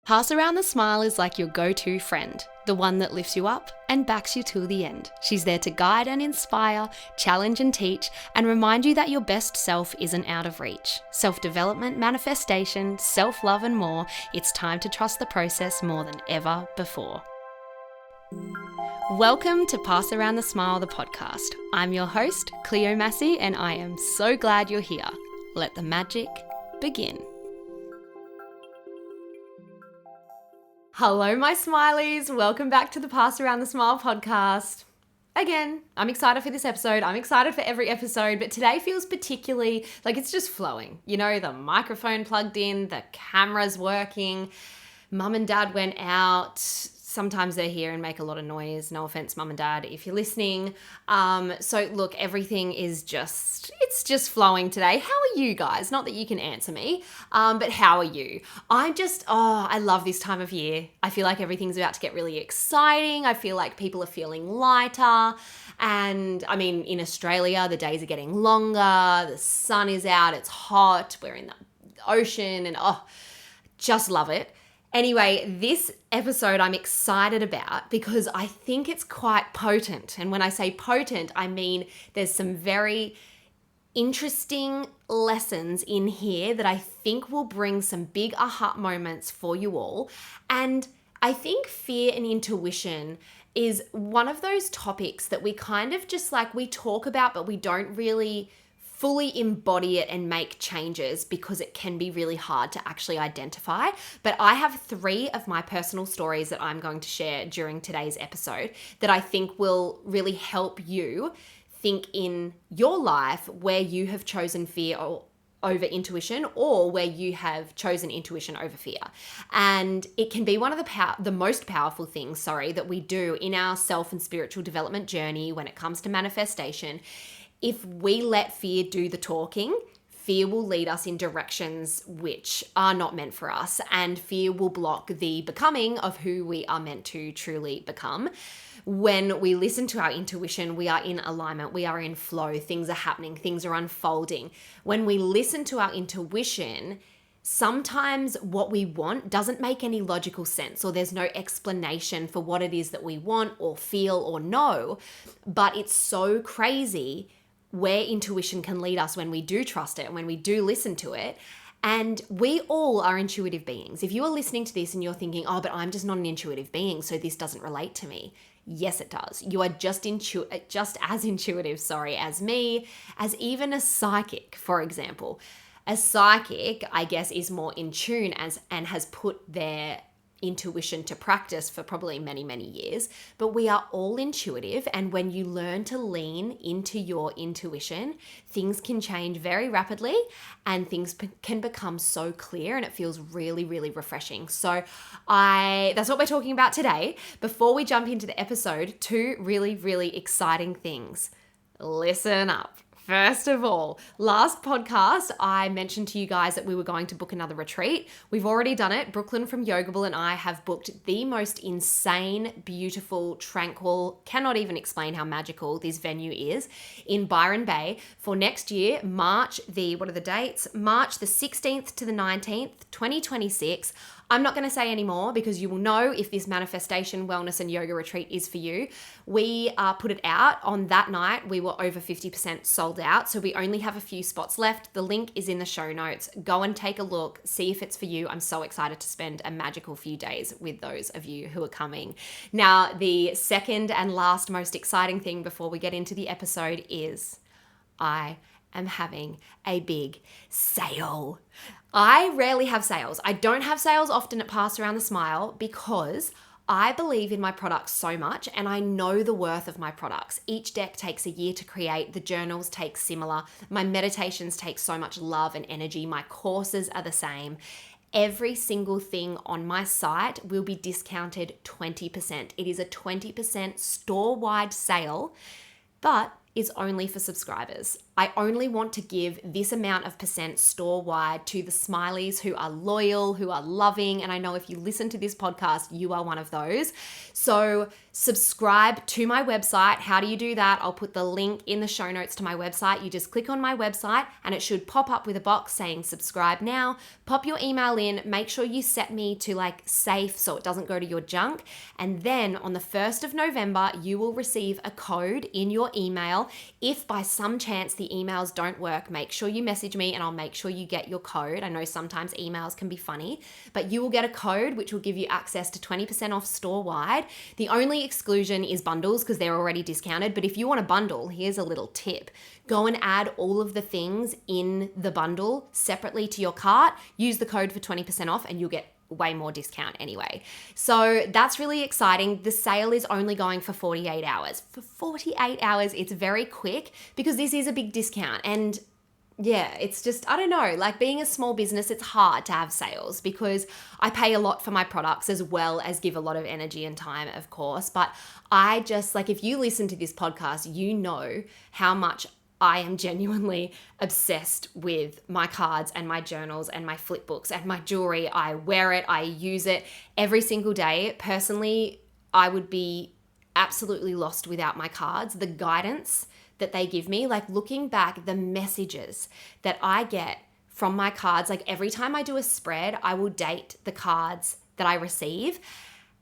Pass Around the Smile is like your go-to friend, the one that lifts you up and backs you till the end. She's there to guide and inspire, challenge and teach, and remind you that your best self isn't out of reach. Self-development, manifestation, self-love and more, it's time to trust the process more than ever before. Welcome to Pass Around the Smile, the podcast. I'm your host, Cleo Massey, and I am so glad you're here. Let the magic begin. Hello, my Smilies. Welcome back to the Pass Around the Smile podcast. Again, I'm excited for this episode. I'm excited for every episode, but today feels particularly like it's just flowing. You know, the microphone plugged in, the camera's working, mum and dad went out. Sometimes they're here and make a lot of noise. No offense, mum and dad, if you're listening. So look, everything is it's just flowing today. How are you guys? Not that you can answer me, but how are you? I love this time of year. I feel like everything's about to get really exciting. I feel like people are feeling lighter. And I mean, in Australia, the days are getting longer. The sun is out. It's hot. We're in the ocean and just love it. Anyway, this episode I'm excited about because I think it's quite potent. And when I say potent, I mean there's some very interesting lessons in here that I think will bring some big aha moments for you all. And I think fear and intuition is one of those topics that we kind of just we talk about, but we don't really fully embody it and make changes because it can be really hard to actually identify. But I have 3 of my personal stories that I'm going to share during today's episode that I think will really help you think in your life where you have chosen fear over intuition or where you have chosen intuition over fear. And it can be one of the most powerful things, that we do in our self and spiritual development journey when it comes to manifestation. If we let fear do the talking, fear will lead us in directions which are not meant for us, and fear will block the becoming of who we are meant to truly become. When we listen to our intuition, we are in alignment, we are in flow, things are happening, things are unfolding. When we listen to our intuition, sometimes what we want doesn't make any logical sense, or there's no explanation for what it is that we want or feel or know, but it's so crazy where intuition can lead us when we do trust it and when we do listen to it. And we all are intuitive beings. If you are listening to this and you're thinking, but I'm just not an intuitive being, so this doesn't relate to me. Yes, it does. You are just as intuitive, as me, as even a psychic, for example. A psychic, I guess, is more in tune and has put their intuition to practice for probably many, many years, but we are all intuitive. And when you learn to lean into your intuition, things can change very rapidly and things can become so clear, and it feels really, really refreshing. So that's what we're talking about today. Before we jump into the episode, 2 really, really exciting things. Listen up. First of all, last podcast, I mentioned to you guys that we were going to book another retreat. We've already done it. Brooklyn from Yogable and I have booked the most insane, beautiful, tranquil, cannot even explain how magical this venue is, in Byron Bay for next year, March the 16th to the 19th, 2026. I'm not going to say any more because you will know if this manifestation, wellness and yoga retreat is for you. We put it out on that night. We were over 50% sold out. So we only have a few spots left. The link is in the show notes. Go and take a look. See if it's for you. I'm so excited to spend a magical few days with those of you who are coming. Now, the second and last most exciting thing before we get into the episode is I am having a big sale. I rarely have sales. I don't have sales often at Pass Around the Smile because I believe in my products so much and I know the worth of my products. Each deck takes a year to create. The journals take similar. My meditations take so much love and energy. My courses are the same. Every single thing on my site will be discounted 20%. It is a 20% store-wide sale, but is only for subscribers. I only want to give this amount of percent store-wide to the Smilies who are loyal, who are loving, and I know if you listen to this podcast, you are one of those. So subscribe to my website. How do you do that? I'll put the link in the show notes to my website. You just click on my website and it should pop up with a box saying subscribe now. Pop your email in, make sure you set me to like safe so it doesn't go to your junk. And then on the 1st of November, you will receive a code in your email. If by some chance the emails don't work, make sure you message me and I'll make sure you get your code. I know sometimes emails can be funny, but you will get a code which will give you access to 20% off store-wide. The only exclusion is bundles because they're already discounted. But if you want a bundle, here's a little tip. Go and add all of the things in the bundle separately to your cart. Use the code for 20% off and you'll get way more discount anyway. So that's really exciting. The sale is only going for 48 hours. For 48 hours, it's very quick because this is a big discount. And yeah, it's just, I don't know, like being a small business, it's hard to have sales because I pay a lot for my products as well as give a lot of energy and time, of course. But I just, like, if you listen to this podcast, you know how much I am genuinely obsessed with my cards and my journals and my flip books and my jewelry. I wear it, I use it every single day. Personally, I would be absolutely lost without my cards. The guidance that they give me, like looking back, the messages that I get from my cards, like every time I do a spread, I will date the cards that I receive.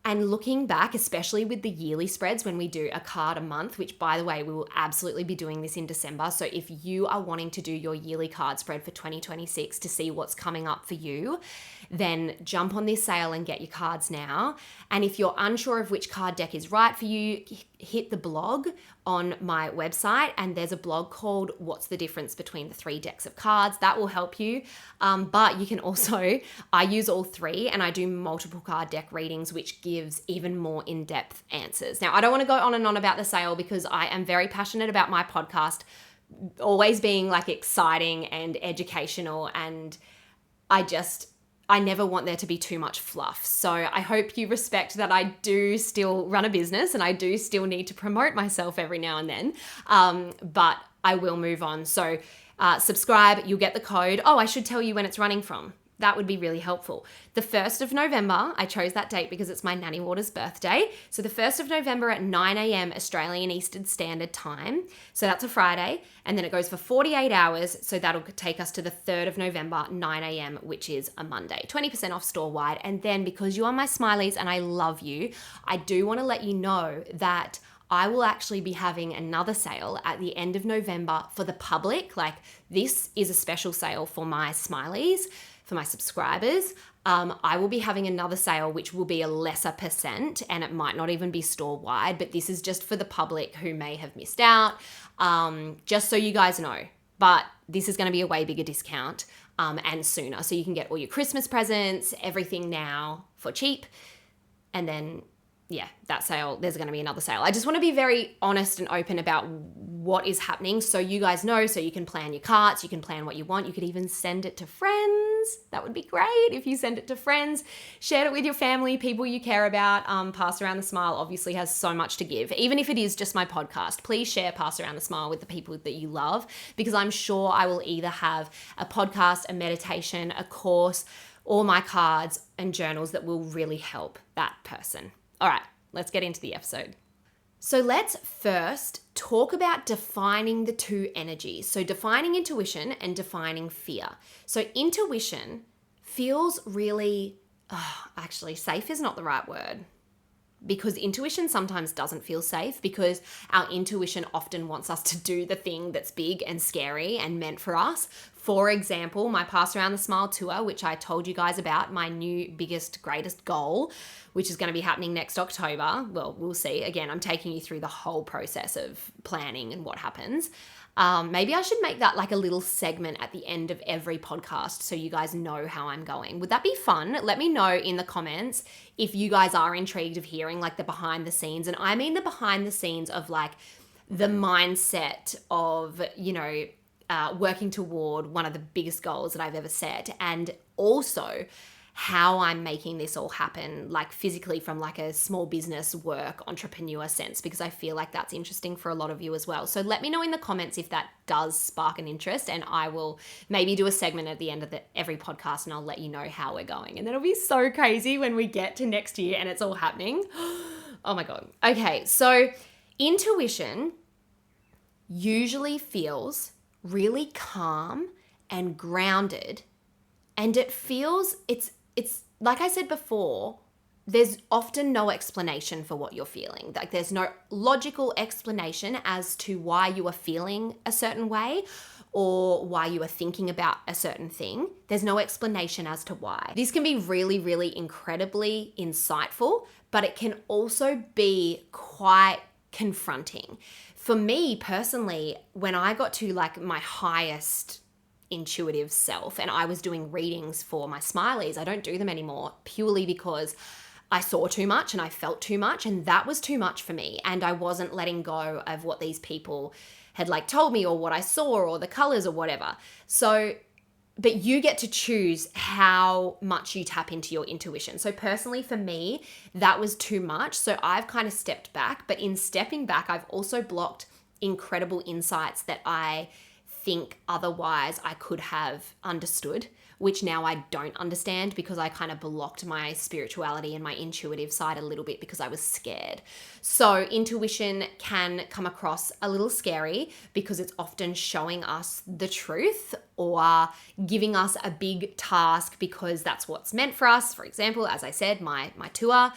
And looking back, especially with the yearly spreads, when we do a card a month, which by the way, we will absolutely be doing this in December. So if you are wanting to do your yearly card spread for 2026 to see what's coming up for you, then jump on this sale and get your cards now. And if you're unsure of which card deck is right for you, hit the blog on my website and there's a blog called What's the Difference Between the 3 Decks of Cards. That will help you. But you can also, I use all 3 and I do multiple card deck readings, which gives even more in-depth answers. Now, I don't want to go on and on about the sale because I am very passionate about my podcast always being like exciting and educational, and I never want there to be too much fluff. So I hope you respect that I do still run a business and I do still need to promote myself every now and then. But I will move on. So subscribe, you'll get the code. Oh, I should tell you when it's running from. That would be really helpful. The 1st of November, I chose that date because it's my Nanny Water's birthday. So the 1st of November at 9 a.m. Australian Eastern Standard Time. So that's a Friday. And then it goes for 48 hours. So that'll take us to the 3rd of November, 9 a.m., which is a Monday. 20% off store-wide. And then because you are my Smilies and I love you, I do want to let you know that I will actually be having another sale at the end of November for the public. Like, this is a special sale for my Smilies, for my subscribers. I will be having another sale which will be a lesser percent and it might not even be store-wide, but this is just for the public who may have missed out, just so you guys know. But this is going to be a way bigger discount and sooner. So you can get all your Christmas presents, everything now for cheap. And then yeah, that sale, there's going to be another sale. I just want to be very honest and open about what is happening so you guys know, so you can plan your carts, you can plan what you want. You could even send it to friends. That would be great if you send it to friends. Share it with your family, people you care about. Pass Around the Smile obviously has so much to give. Even if it is just my podcast, please share Pass Around the Smile with the people that you love, because I'm sure I will either have a podcast, a meditation, a course, or my cards and journals that will really help that person. All right, let's get into the episode. So let's first talk about defining the 2 energies. So defining intuition and defining fear. So intuition feels really, actually safe is not the right word, because intuition sometimes doesn't feel safe because our intuition often wants us to do the thing that's big and scary and meant for us. For example, my Pass Around the Smile tour, which I told you guys about, my new biggest, greatest goal, which is going to be happening next October. Well, we'll see. Again, I'm taking you through the whole process of planning and what happens. Maybe I should make that like a little segment at the end of every podcast so you guys know how I'm going. Would that be fun? Let me know in the comments if you guys are intrigued of hearing like the behind the scenes. And I mean the behind the scenes of like the mindset of, you know, working toward one of the biggest goals that I've ever set. And also how I'm making this all happen, like physically from like a small business work entrepreneur sense, because I feel like that's interesting for a lot of you as well. So let me know in the comments if that does spark an interest, and I will maybe do a segment at the end of every podcast and I'll let you know how we're going. And then it'll be so crazy when we get to next year and it's all happening. Oh my God. Okay, so intuition usually feels really calm and grounded, and it feels it's like I said before, there's often no explanation for what you're feeling. Like there's no logical explanation as to why you are feeling a certain way or why you are thinking about a certain thing. There's no explanation as to why. This can be really, really incredibly insightful, but it can also be quite confronting. For me personally, when I got to like my highest intuitive self and I was doing readings for my SMILIES, I don't do them anymore purely because I saw too much and I felt too much, and that was too much for me, and I wasn't letting go of what these people had like told me or what I saw or the colors or whatever. So but you get to choose how much you tap into your intuition. So personally for me, that was too much. So I've kind of stepped back, but in stepping back, I've also blocked incredible insights that I think otherwise I could have understood, which now I don't understand because I kind of blocked my spirituality and my intuitive side a little bit because I was scared. So intuition can come across a little scary because it's often showing us the truth or giving us a big task because that's what's meant for us. For example, as I said, my tour.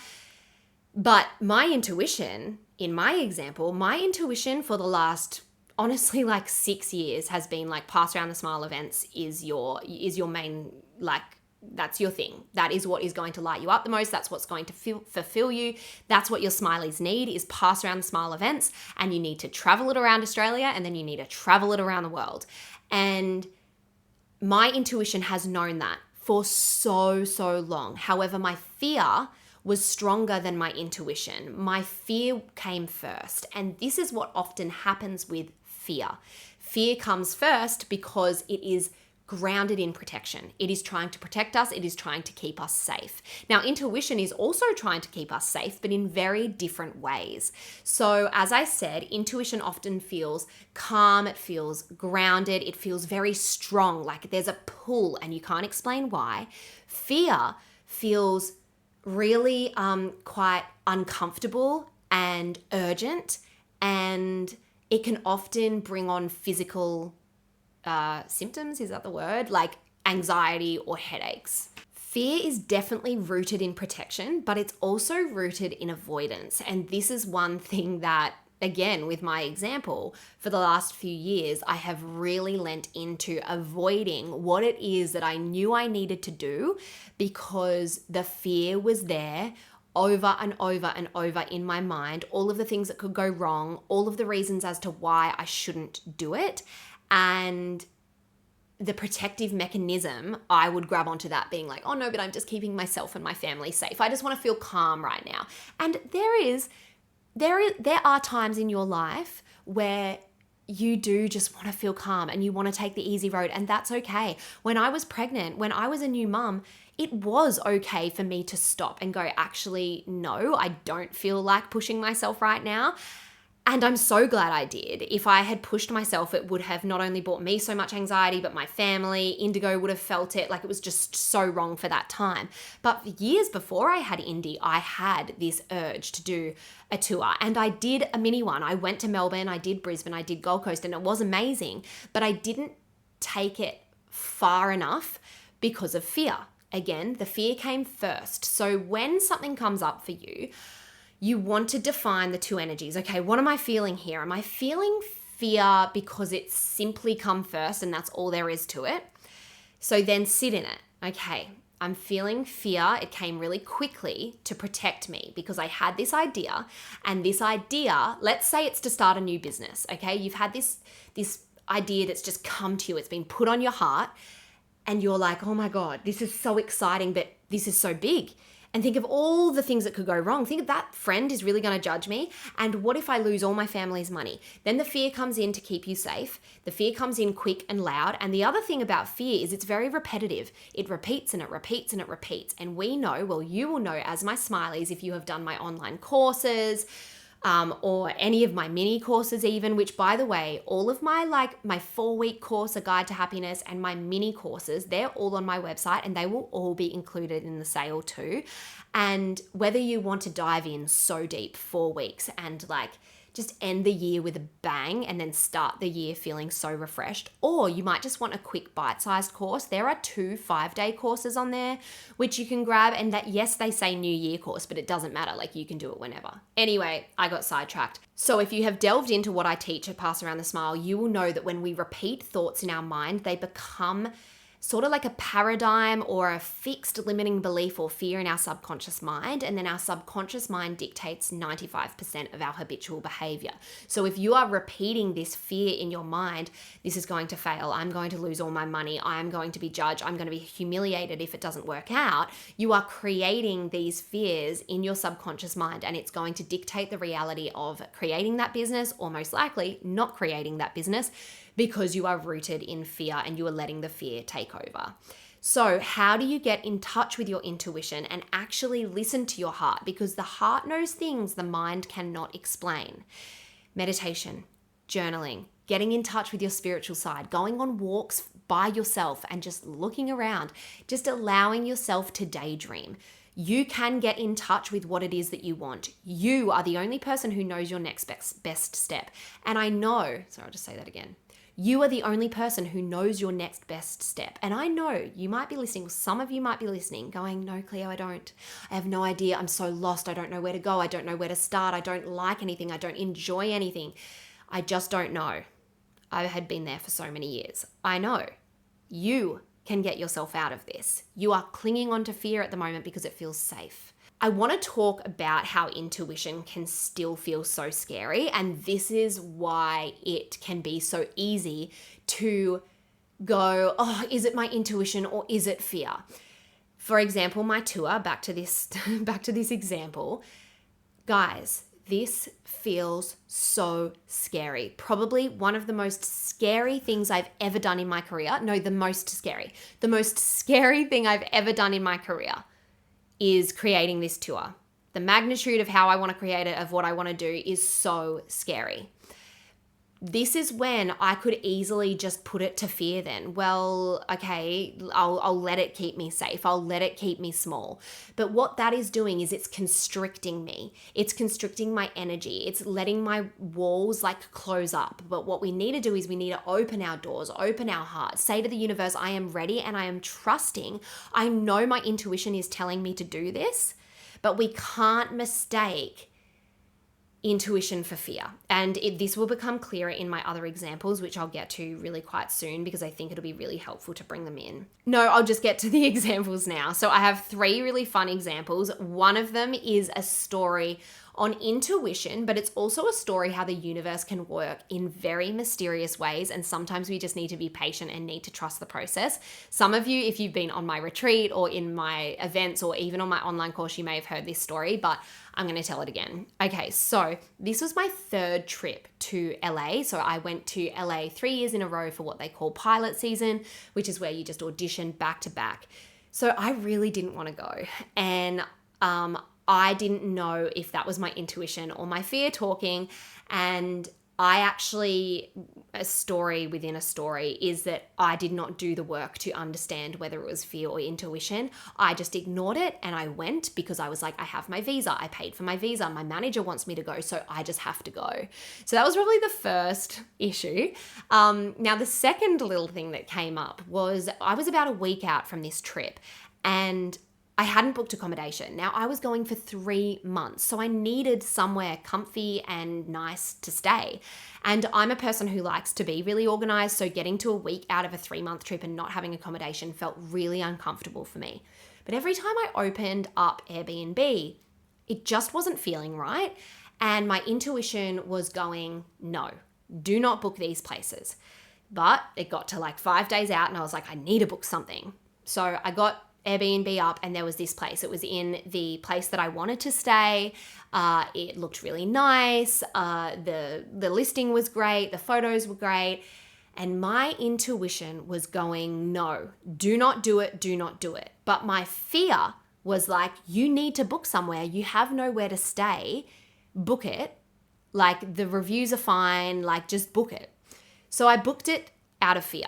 But my intuition, in my example, my intuition for the last honestly like 6 years has been like Pass Around the Smile events is your main, like that's your thing. That is what is going to light you up the most. That's what's going to fulfill you. That's what your SMILIES need is Pass Around the Smile events, and you need to travel it around Australia and then you need to travel it around the world. And my intuition has known that for so long. However, my fear was stronger than my intuition. My fear came first. And this is what often happens with fear. Fear comes first because it is grounded in protection. It is trying to protect us. It is trying to keep us safe. Now, intuition is also trying to keep us safe, but in very different ways. So as I said, intuition often feels calm. It feels grounded. It feels very strong, like there's a pull and you can't explain why. Fear feels really quite uncomfortable and urgent, and it can often bring on physical symptoms, is that the word? Like anxiety or headaches. Fear is definitely rooted in protection, but it's also rooted in avoidance. And this is one thing that, again, with my example, for the last few years, I have really lent into avoiding what it is that I knew I needed to do because the fear was there over and over and over in my mind, all of the things that could go wrong, all of the reasons as to why I shouldn't do it. And the protective mechanism, I would grab onto that being like, oh no, but I'm just keeping myself and my family safe. I just want to feel calm right now. And there are times in your life where you do just want to feel calm and you want to take the easy road, and that's okay. When I was pregnant, when I was a new mum, it was okay for me to stop and go, actually, no, I don't feel like pushing myself right now. And I'm so glad I did. If I had pushed myself, it would have not only brought me so much anxiety, but my family, Indigo would have felt it. Like it was just so wrong for that time. But years before I had Indy, I had this urge to do a tour, and I did a mini one. I went to Melbourne, I did Brisbane, I did Gold Coast, and it was amazing, but I didn't take it far enough because of fear. Again, the fear came first. So when something comes up for you, you want to define the two energies. Okay, what am I feeling here? Am I feeling fear because it's simply come first and that's all there is to it? So then sit in it. Okay, I'm feeling fear. It came really quickly to protect me because I had this idea, and this idea, let's say it's to start a new business. Okay, you've had this idea that's just come to you. It's been put on your heart and you're like, oh my God, this is so exciting, but this is so big. And think of all the things that could go wrong. Think of that friend is really going to judge me. And what if I lose all my family's money? Then the fear comes in to keep you safe. The fear comes in quick and loud. And the other thing about fear is it's very repetitive. It repeats and it repeats and it repeats. And we know, well, you will know as my Smilies if you have done my online courses, or any of my mini courses even, which by the way, all of my 4-week course, A Guide to Happiness, and my mini courses, they're all on my website and they will all be included in the sale too. And whether you want to dive in so deep, 4 weeks, and just end the year with a bang and then start the year feeling so refreshed. Or you might just want a quick bite-sized course. There are 2 5-day courses on there, which you can grab. And that, yes, they say New Year course, but it doesn't matter. You can do it whenever. Anyway, I got sidetracked. So if you have delved into what I teach at Pass Around the Smile, you will know that when we repeat thoughts in our mind, they become sort of like a paradigm or a fixed limiting belief or fear in our subconscious mind. And then our subconscious mind dictates 95% of our habitual behavior. So if you are repeating this fear in your mind, this is going to fail, I'm going to lose all my money, I am going to be judged, I'm going to be humiliated if it doesn't work out, you are creating these fears in your subconscious mind, and it's going to dictate the reality of creating that business, or most likely not creating that business, because you are rooted in fear and you are letting the fear take over. So how do you get in touch with your intuition and actually listen to your heart? Because the heart knows things the mind cannot explain. Meditation, journaling, getting in touch with your spiritual side, going on walks by yourself and just looking around, just allowing yourself to daydream. You can get in touch with what it is that you want. You are the only person who knows your next best step. And I know, I'll just say that again. You are the only person who knows your next best step. And I know you might be listening, some of you might be listening going, no, Cleo, I don't. I have no idea. I'm so lost. I don't know where to go. I don't know where to start. I don't like anything. I don't enjoy anything. I just don't know. I had been there for so many years. I know. You can get yourself out of this. You are clinging on to fear at the moment because it feels safe. I want to talk about how intuition can still feel so scary, and this is why it can be so easy to go, oh, is it my intuition or is it fear? For example, my tour, back to this example, guys, this feels so scary. Probably one of the most scary things I've ever done in my career. No, the most scary. The most scary thing I've ever done in my career is creating this tour. The magnitude of how I want to create it, of what I want to do, is so scary. This is when I could easily just put it to fear then. Well, okay, I'll let it keep me safe. I'll let it keep me small. But what that is doing is it's constricting me. It's constricting my energy. It's letting my walls close up. But what we need to do is we need to open our doors, open our hearts, say to the universe, I am ready and I am trusting. I know my intuition is telling me to do this, but we can't mistake intuition for fear. And this will become clearer in my other examples, which I'll get to really quite soon because I think it'll be really helpful to bring them in. No, I'll just get to the examples now. So I have 3 really fun examples. One of them is a story on intuition, but it's also a story how the universe can work in very mysterious ways. And sometimes we just need to be patient and need to trust the process. Some of you, if you've been on my retreat or in my events or even on my online course, you may have heard this story, but I'm going to tell it again. Okay, so this was my 3rd trip to LA. So I went to LA 3 years in a row for what they call pilot season, which is where you just audition back to back. So I really didn't want to go. And I didn't know if that was my intuition or my fear talking. And I actually, a story within a story is that I did not do the work to understand whether it was fear or intuition. I just ignored it and I went because I was like, I have my visa. I paid for my visa. My manager wants me to go, so I just have to go. So that was probably the first issue. Now, the second little thing that came up was I was about a week out from this trip and I hadn't booked accommodation. Now, I was going for 3 months, so I needed somewhere comfy and nice to stay. And I'm a person who likes to be really organized, so getting to a week out of a 3-month trip and not having accommodation felt really uncomfortable for me. But every time I opened up Airbnb, it just wasn't feeling right. And my intuition was going, no, do not book these places. But it got to 5 days out and I was like, I need to book something. So I got Airbnb up and there was this place. It was in the place that I wanted to stay. It looked really nice. The listing was great. The photos were great. And my intuition was going, no, do not do it. Do not do it. But my fear was like, you need to book somewhere. You have nowhere to stay. Book it. Like, the reviews are fine. Like, just book it. So I booked it out of fear.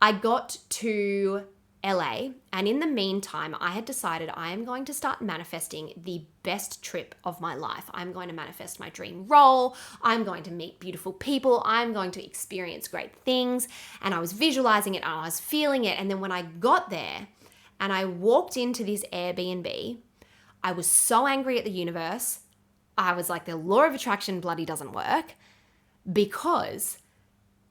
I got to LA, and in the meantime, I had decided I am going to start manifesting the best trip of my life. I'm going to manifest my dream role. I'm going to meet beautiful people. I'm going to experience great things. And I was visualizing it and I was feeling it. And then when I got there and I walked into this Airbnb, I was so angry at the universe. I was like, the law of attraction bloody doesn't work, because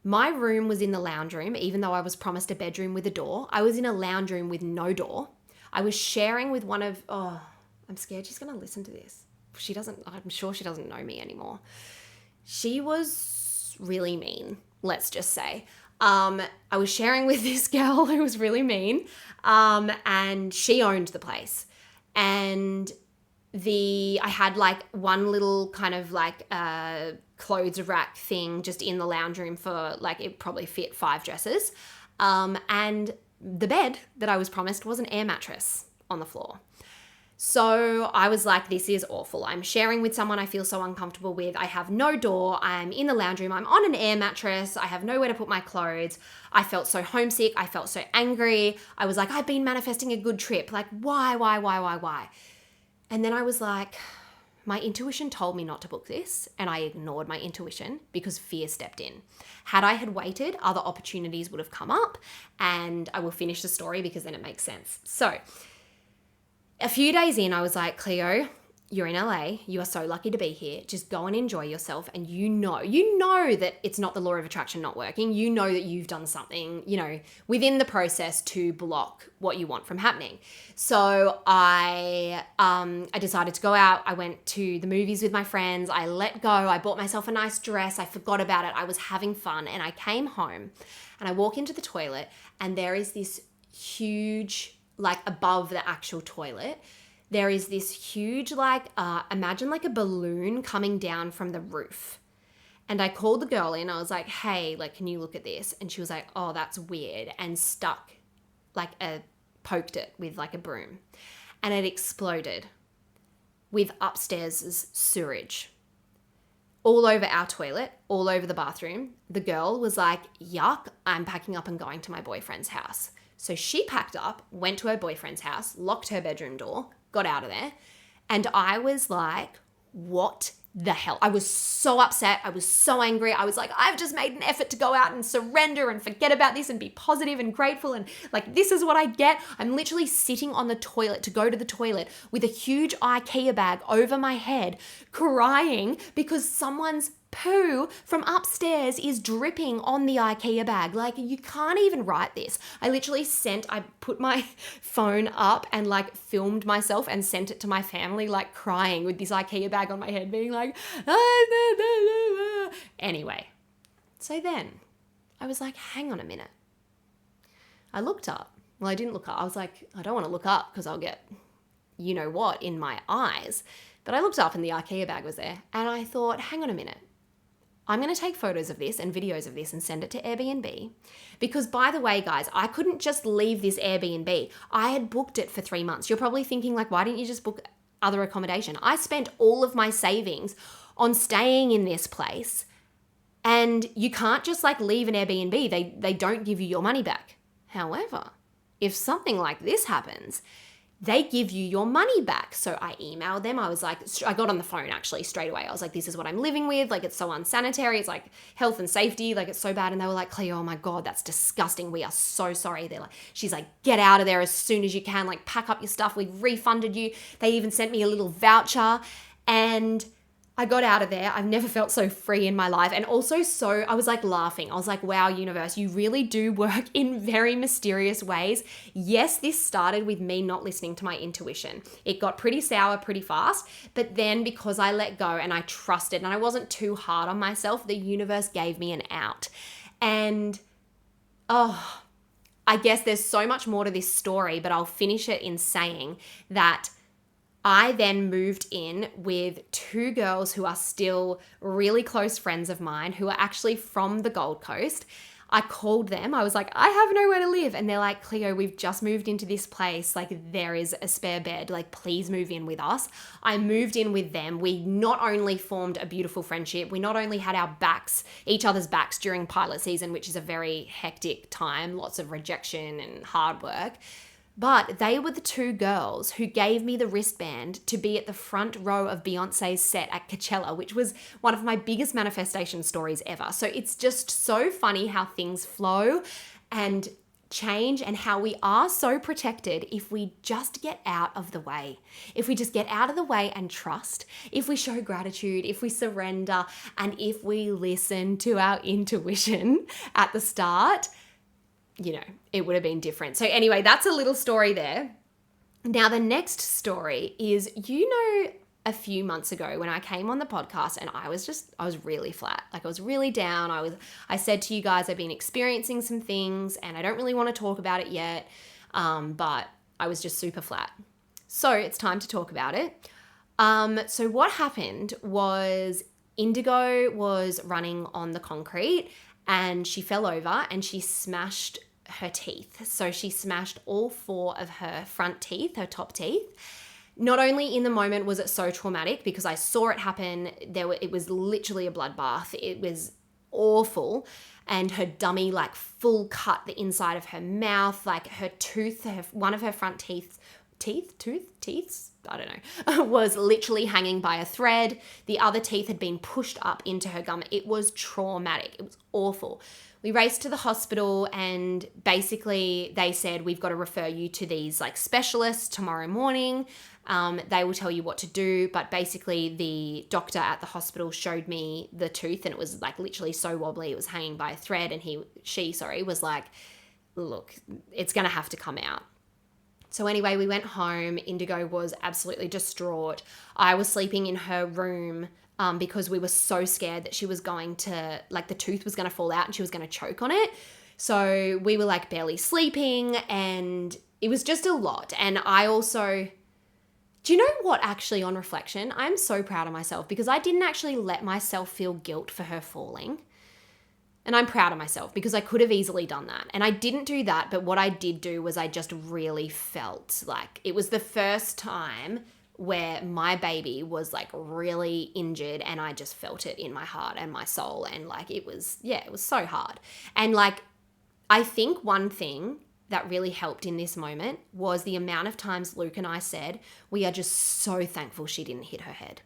my room was in the lounge room, even though I was promised a bedroom with a door. I was in a lounge room with no door. I was sharing with I'm scared she's going to listen to this. I'm sure she doesn't know me anymore. She was really mean, let's just say. I was sharing with this girl who was really mean, and she owned the place. And I had like one little kind of like clothes rack thing just in the lounge room for like, it probably fit 5 dresses. And the bed that I was promised was an air mattress on the floor. So I was like, this is awful. I'm sharing with someone I feel so uncomfortable with. I have no door. I'm in the lounge room. I'm on an air mattress. I have nowhere to put my clothes. I felt so homesick. I felt so angry. I was like, I've been manifesting a good trip. Like, why? And then I was like, my intuition told me not to book this, and I ignored my intuition because fear stepped in. Had I had waited, other opportunities would have come up, and I will finish the story because then it makes sense. So a few days in, I was like, Cleo, you're in LA. You are so lucky to be here. Just go and enjoy yourself. And you know that it's not the law of attraction not working. You know that you've done something, within the process to block what you want from happening. So I decided to go out. I went to the movies with my friends. I let go. I bought myself a nice dress. I forgot about it. I was having fun. And I came home and I walk into the toilet, and there is this huge, like above the actual toilet, there is this huge, imagine like a balloon coming down from the roof. And I called the girl in. I was like, hey, can you look at this? And she was like, oh, that's weird. And poked it with like a broom. And it exploded with upstairs sewage all over our toilet, all over the bathroom. The girl was like, yuck, I'm packing up and going to my boyfriend's house. So she packed up, went to her boyfriend's house, locked her bedroom door, got out of there. And I was like, what the hell? I was so upset. I was so angry. I was like, I've just made an effort to go out and surrender and forget about this and be positive and grateful. And this is what I get. I'm literally sitting on the toilet to go to the toilet with a huge IKEA bag over my head, crying because someone's poo from upstairs is dripping on the IKEA bag. You can't even write this. I put my phone up and filmed myself and sent it to my family, crying with this IKEA bag on my head, being like, ah. Anyway, so then I was like, hang on a minute. I looked up. Well, I didn't look up. I was like, I don't want to look up because I'll get you know what in my eyes. But I looked up and the IKEA bag was there, and I thought, hang on a minute. I'm going to take photos of this and videos of this and send it to Airbnb. Because by the way, guys, I couldn't just leave this Airbnb. I had booked it for 3 months. You're probably thinking why didn't you just book other accommodation? I spent all of my savings on staying in this place, and you can't just leave an Airbnb. They don't give you your money back. However, if something like this happens, they give you your money back. So I emailed them. I was like, I got on the phone actually straight away. I was like, this is what I'm living with. It's so unsanitary. It's health and safety. It's so bad. And they were like, Cleo, oh my God, that's disgusting. We are so sorry. She's like, get out of there as soon as you can. Pack up your stuff. We refunded you. They even sent me a little voucher, and I got out of there. I've never felt so free in my life. And also I was laughing. I was like, wow, universe, you really do work in very mysterious ways. Yes, this started with me not listening to my intuition. It got pretty sour pretty fast. But then because I let go and I trusted and I wasn't too hard on myself, the universe gave me an out. And I guess there's so much more to this story, but I'll finish it in saying that I then moved in with two girls who are still really close friends of mine who are actually from the Gold Coast. I called them. I was like, I have nowhere to live. And they're like, Cleo, we've just moved into this place. Like, there is a spare bed. Like, please move in with us. I moved in with them. We not only formed a beautiful friendship, we not only had our backs, each other's backs during pilot season, which is a very hectic time, lots of rejection and hard work. But they were the two girls who gave me the wristband to be at the front row of Beyonce's set at Coachella, which was one of my biggest manifestation stories ever. So it's just so funny how things flow and change and how we are so protected if we just get out of the way. If we just get out of the way and trust, if we show gratitude, if we surrender, and if we listen to our intuition at the start, you know, it would have been different. So anyway, that's a little story there. Now, the next story is, a few months ago when I came on the podcast and I was really flat. Like, I was really down. I said to you guys, I've been experiencing some things and I don't really want to talk about it yet. But I was just super flat. So it's time to talk about it. So what happened was Indigo was running on the concrete and she fell over and she smashed her teeth. So she smashed all 4 of her front teeth, her top teeth. Not only in the moment was it so traumatic because I saw it happen, it was literally a bloodbath. It was awful. And her dummy like full cut the inside of her mouth, like her tooth, one of her front teeth, I don't know, was literally hanging by a thread. The other teeth had been pushed up into her gum. It was traumatic. It was awful. We raced to the hospital and basically they said, we've got to refer you to these like specialists tomorrow morning. They will tell you what to do. But basically the doctor at the hospital showed me the tooth and it was like literally so wobbly. It was hanging by a thread and she was like, look, it's going to have to come out. So anyway, we went home. Indigo was absolutely distraught. I was sleeping in her room because we were so scared that she was going to, like the tooth was going to fall out and she was going to choke on it. So we were like barely sleeping and it was just a lot. And I also, do you know what, actually on reflection, I'm so proud of myself because I didn't actually let myself feel guilt for her falling. And I'm proud of myself because I could have easily done that. And I didn't do that, but what I did do was I just really felt like it was the first time where my baby was like really injured and I just felt it in my heart and my soul. And like it was so hard. And like, I think one thing that really helped in this moment was the amount of times Luke and I said, we are just so thankful she didn't hit her head.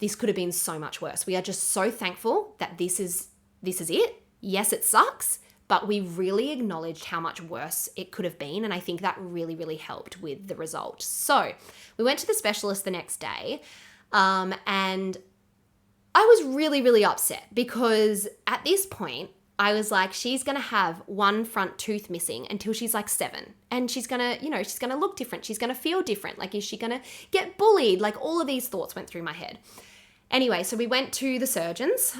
This could have been so much worse. We are just so thankful that this is it. Yes, it sucks, but we really acknowledged how much worse it could have been. And I think that really, really helped with the result. So we went to the specialist the next day and I was really, really upset because at this point I was like, she's going to have one front tooth missing until she's like 7 and she's going to, she's going to look different. She's going to feel different. Like, is she going to get bullied? Like all of these thoughts went through my head. Anyway, so we went to the surgeons,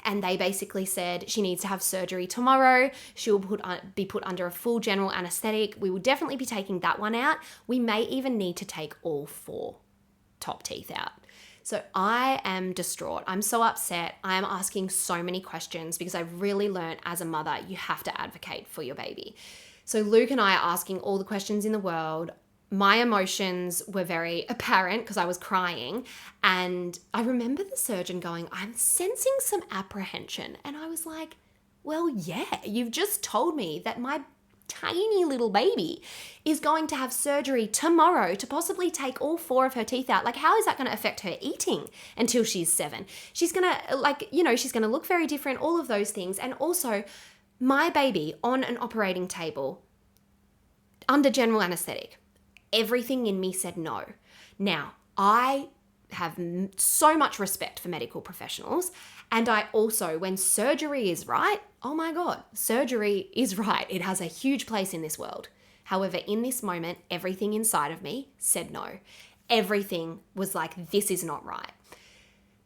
and they basically said she needs to have surgery tomorrow. She'll be put under a full general anesthetic. We will definitely be taking that one out. We may even need to take all 4 top teeth out. So I am distraught. I'm so upset. I am asking so many questions because I've really learned as a mother, you have to advocate for your baby. So Luke and I are asking all the questions in the world. My emotions were very apparent because I was crying. And I remember the surgeon going, I'm sensing some apprehension. And I was like, well, yeah, you've just told me that my tiny little baby is going to have surgery tomorrow to possibly take all 4 of her teeth out. Like, how is that going to affect her eating until she's 7? She's going to, she's going to look very different, all of those things. And also, my baby on an operating table under general anesthetic. Everything in me said no. Now, I have so much respect for medical professionals. And I also, when surgery is right, oh my God, surgery is right. It has a huge place in this world. However, in this moment, everything inside of me said no. Everything was like, this is not right.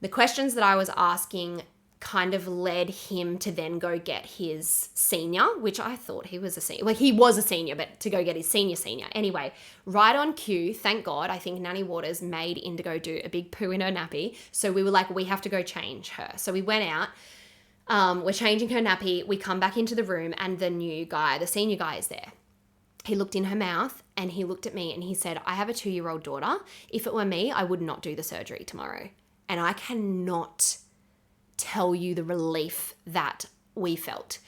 The questions that I was asking kind of led him to then go get his senior, which I thought he was a senior. Like, he was a senior, but to go get his senior. Anyway, right on cue, thank God, I think Nanny Waters made Indigo do a big poo in her nappy. So we were like, we have to go change her. So we went out. We're changing her nappy. We come back into the room and the senior guy is there. He looked in her mouth and he looked at me and he said, I have a 2-year-old daughter. If it were me, I would not do the surgery tomorrow. And I cannot tell you the relief that we felt.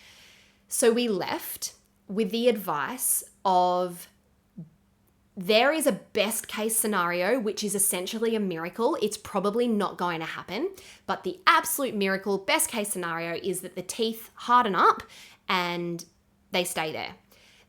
So we left with the advice of, there is a best case scenario, which is essentially a miracle. It's probably not going to happen, but the absolute miracle, best case scenario, is that the teeth harden up and they stay there.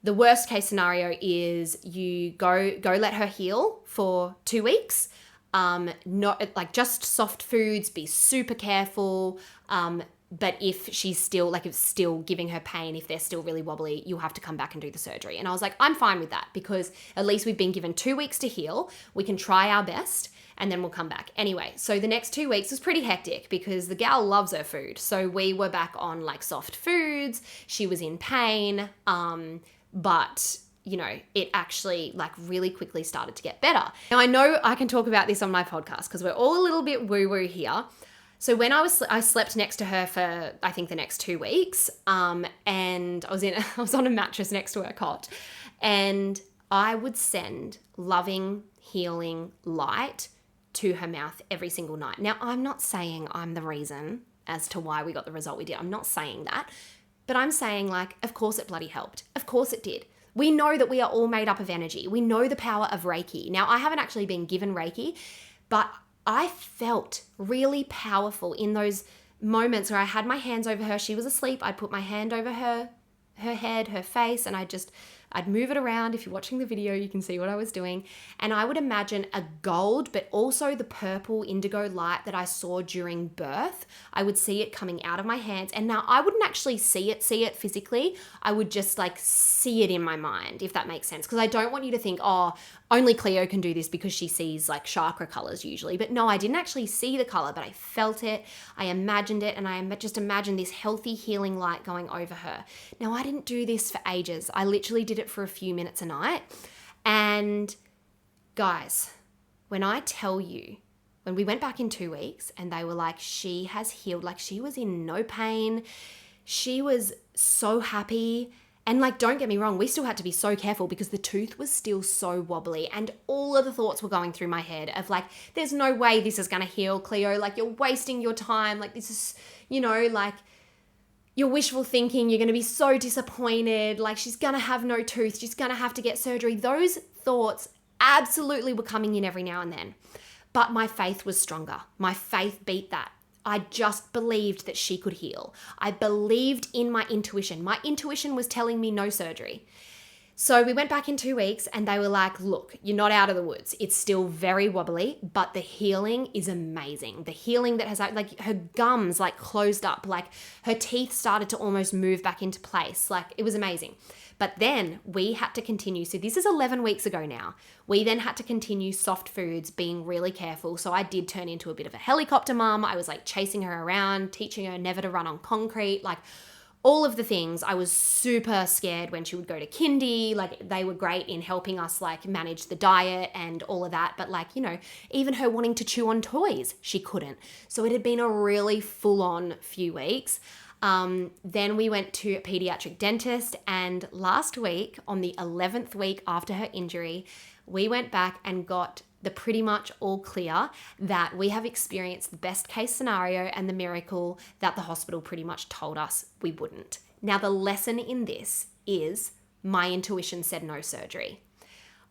The worst case scenario is you go let her heal for 2 weeks. Not like just soft foods, be super careful. But if she's still, like, if it's still giving her pain, if they're still really wobbly, you'll have to come back and do the surgery. And I was like, I'm fine with that, because at least we've been given 2 weeks to heal. We can try our best and then we'll come back. Anyway, so the next 2 weeks was pretty hectic because the gal loves her food. So we were back on like soft foods. She was in pain. But you know, it actually like really quickly started to get better. Now I know I can talk about this on my podcast because we're all a little bit woo-woo here. So when I slept next to her for, I think, the next 2 weeks, and I was on a mattress next to her cot, and I would send loving, healing light to her mouth every single night. Now, I'm not saying I'm the reason as to why we got the result we did. I'm not saying that, but I'm saying, like, of course it bloody helped. Of course it did. We know that we are all made up of energy. We know the power of Reiki. Now, I haven't actually been given Reiki, but I felt really powerful in those moments where I had my hands over her. She was asleep. I'd put my hand over her head, her face, and I'd move it around. If you're watching the video, you can see what I was doing. And I would imagine a gold, but also the purple indigo light that I saw during birth. I would see it coming out of my hands. And now I wouldn't actually see it physically. I would just like see it in my mind, if that makes sense. Because I don't want you to think, oh, only Cleo can do this because she sees like chakra colors usually. But no, I didn't actually see the color, but I felt it. I imagined it, and I just imagined this healthy healing light going over her. Now, I didn't do this for ages. I literally did it for a few minutes a night. And guys, when I tell you, when we went back in 2 weeks and they were like, she has healed, like she was in no pain. She was so happy. And like, don't get me wrong, we still had to be so careful because the tooth was still so wobbly, and all of the thoughts were going through my head of like, there's no way this is going to heal, Cleo. Like, you're wasting your time. Like, this is, you know, like, you're wishful thinking. You're going to be so disappointed. Like, she's going to have no tooth. She's going to have to get surgery. Those thoughts absolutely were coming in every now and then. But my faith was stronger. My faith beat that. I just believed that she could heal. I believed in my intuition. My intuition was telling me no surgery. So we went back in 2 weeks and they were like, look, you're not out of the woods. It's still very wobbly, but the healing is amazing. The healing that has, like, her gums like closed up, like her teeth started to almost move back into place. Like, it was amazing. But then we had to continue. So this is 11 weeks ago now. We then had to continue soft foods, being really careful. So I did turn into a bit of a helicopter mom. I was like chasing her around, teaching her never to run on concrete, like all of the things. I was super scared when she would go to kindy. Like, they were great in helping us like manage the diet and all of that. But like, you know, even her wanting to chew on toys, she couldn't. So it had been a really full on few weeks. Then we went to a pediatric dentist, and last week, on the 11th week after her injury, we went back and got the pretty much all clear that we have experienced the best case scenario and the miracle that the hospital pretty much told us we wouldn't. Now, the lesson in this is my intuition said no surgery.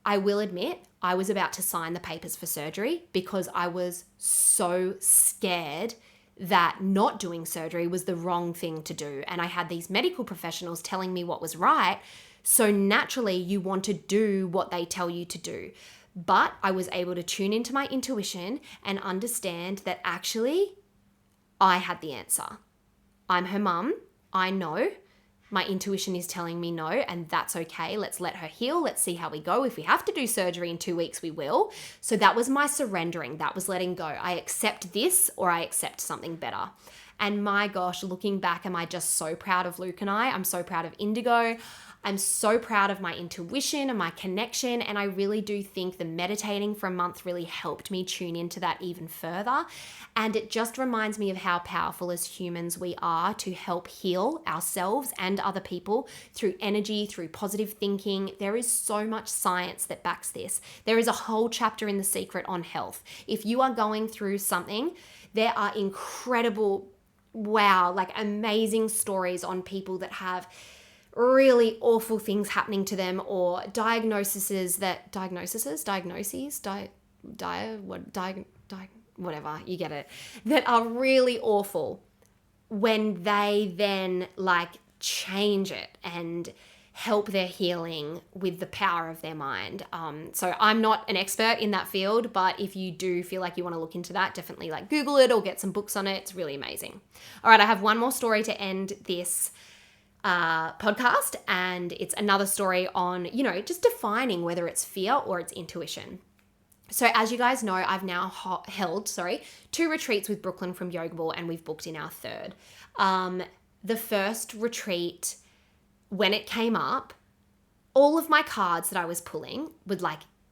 I will admit I was about to sign the papers for surgery because I was so scared that not doing surgery was the wrong thing to do. And I had these medical professionals telling me what was right. So naturally, you want to do what they tell you to do. But I was able to tune into my intuition and understand that actually I had the answer. I'm her mum. I know. My intuition is telling me no, and that's okay. Let's let her heal. Let's see how we go. If we have to do surgery in 2 weeks, we will. So that was my surrendering. That was letting go. I accept this, or I accept something better. And my gosh, looking back, am I just so proud of Luke and I? I'm so proud of Indigo. I'm so proud of my intuition and my connection. And I really do think the meditating for a month really helped me tune into that even further. And it just reminds me of how powerful as humans we are to help heal ourselves and other people through energy, through positive thinking. There is so much science that backs this. There is a whole chapter in The Secret on health. If you are going through something, there are incredible, amazing stories on people that have really awful things happening to them, or whatever, you get it, that are really awful, when they then change it and help their healing with the power of their mind. So I'm not an expert in that field, but if you do feel like you want to look into that, definitely Google it or get some books on it. It's really amazing. All right, I have one more story to end this podcast, and it's another story on, just defining whether it's fear or it's intuition. So as you guys know, I've now held 2 retreats with Brooklyn from Yoga Ball, and we've booked in our 3rd. The first retreat, when it came up, all of my cards that I was pulling would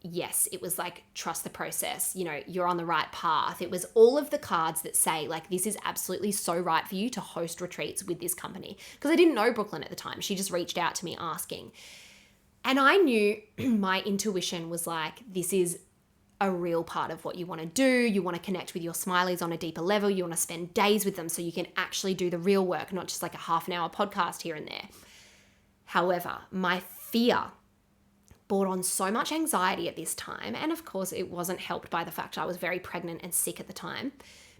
yes, it was trust the process, you're on the right path. It was all of the cards that say this is absolutely so right for you to host retreats with this company. Because I didn't know Brooklyn at the time. She just reached out to me asking. And I knew my intuition was this is a real part of what you want to do. You want to connect with your SMILES on a deeper level. You want to spend days with them so you can actually do the real work, not just a half an hour podcast here and there. However, my fear brought on so much anxiety at this time. And of course, it wasn't helped by the fact I was very pregnant and sick at the time.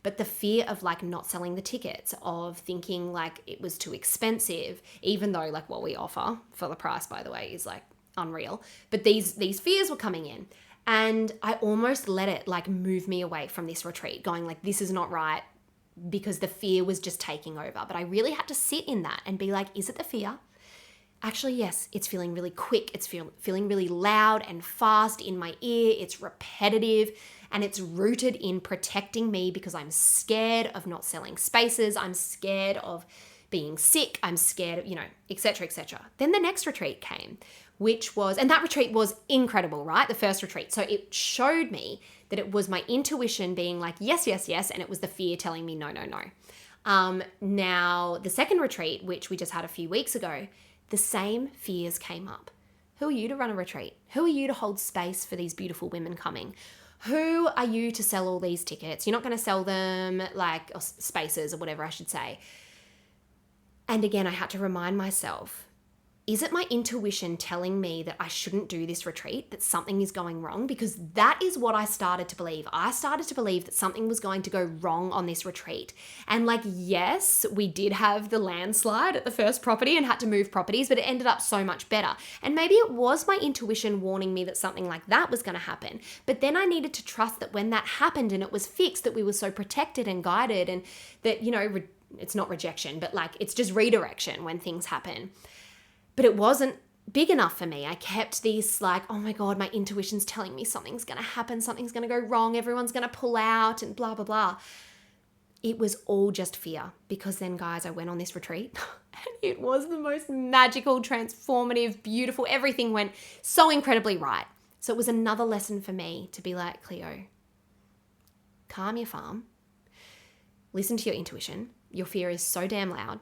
But the fear of not selling the tickets, of thinking it was too expensive, even though what we offer for the price, by the way, is unreal. But these fears were coming in. And I almost let it move me away from this retreat, going this is not right, because the fear was just taking over. But I really had to sit in that and be is it the fear? Actually, yes, it's feeling really quick. It's feeling really loud and fast in my ear. It's repetitive, and it's rooted in protecting me because I'm scared of not selling spaces. I'm scared of being sick. I'm scared of, etc., etc. Then the next retreat came, and that retreat was incredible, right? The first retreat. So it showed me that it was my intuition being yes, yes, yes. And it was the fear telling me no, no, no. Now the second retreat, which we just had a few weeks ago, the same fears came up. Who are you to run a retreat? Who are you to hold space for these beautiful women coming? Who are you to sell all these tickets? You're not going to sell them or spaces or whatever I should say. And again, I had to remind myself, is it my intuition telling me that I shouldn't do this retreat, that something is going wrong? Because that is what I started to believe. I started to believe that something was going to go wrong on this retreat. And yes, we did have the landslide at the first property and had to move properties, but it ended up so much better. And maybe it was my intuition warning me that something like that was going to happen. But then I needed to trust that when that happened and it was fixed, that we were so protected and guided, and that, it's not rejection, but it's just redirection when things happen. But it wasn't big enough for me. I kept this oh my God, my intuition's telling me something's going to happen, something's going to go wrong, everyone's going to pull out and blah, blah, blah. It was all just fear, because then, guys, I went on this retreat and it was the most magical, transformative, beautiful, everything went so incredibly right. So it was another lesson for me to be Cleo, calm your farm, listen to your intuition. Your fear is so damn loud.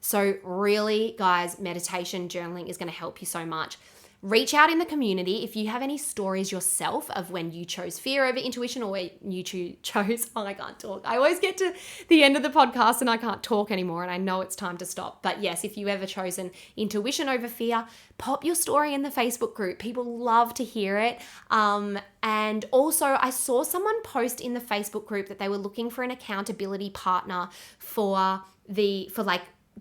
So really, guys, meditation, journaling is going to help you so much. Reach out in the community if you have any stories yourself of when you chose fear over intuition, or when you chose, I can't talk. I always get to the end of the podcast and I can't talk anymore, and I know it's time to stop. But yes, if you ever chosen intuition over fear, pop your story in the Facebook group. People love to hear it. And also, I saw someone post in the Facebook group that they were looking for an accountability partner for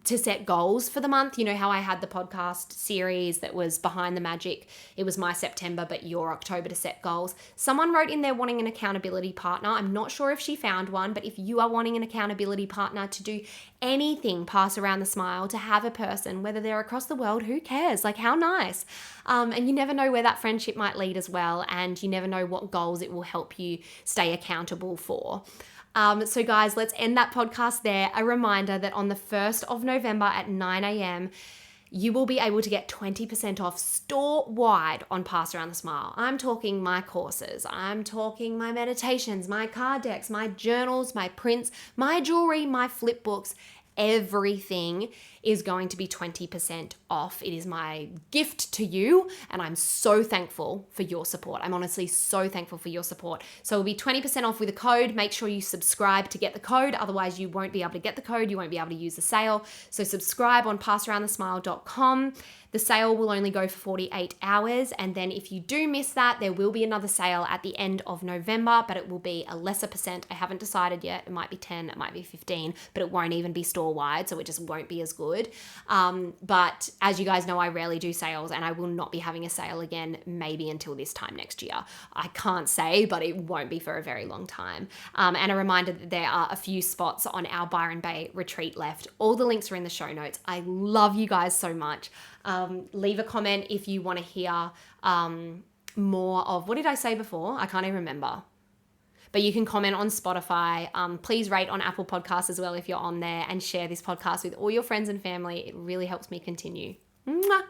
to set goals for the month. You know how I had the podcast series that was Behind the Magic. It was my September, but your October to set goals. Someone wrote in there wanting an accountability partner. I'm not sure if she found one, but if you are wanting an accountability partner to do anything, pass around the smile, to have a person, whether they're across the world, who cares? Like, how nice. And you never know where that friendship might lead as well. And you never know what goals it will help you stay accountable for. So guys, let's end that podcast there. A reminder that on the 1st of November at 9 a.m., you will be able to get 20% off store-wide on Pass Around the Smile. I'm talking my courses. I'm talking my meditations, my card decks, my journals, my prints, my jewelry, my flip books. Everything is going to be 20% off. It is my gift to you, and I'm so thankful for your support. I'm honestly so thankful for your support. So it'll be 20% off with a code. Make sure you subscribe to get the code. Otherwise, you won't be able to get the code. You won't be able to use the sale. So subscribe on passaroundthesmile.com. The sale will only go for 48 hours. And then if you do miss that, there will be another sale at the end of November, but it will be a lesser percent. I haven't decided yet. It might be 10, it might be 15, but it won't even be store-wide, so it just won't be as good. But as you guys know, I rarely do sales, and I will not be having a sale again maybe until this time next year. I can't say, but it won't be for a very long time. And a reminder that there are a few spots on our Byron Bay retreat left. All the links are in the show notes. I love you guys so much. Leave a comment if you want to hear more of, what did I say before? I can't even remember. But you can comment on Spotify. Please rate on Apple Podcasts as well if you're on there, and share this podcast with all your friends and family. It really helps me continue. Mwah.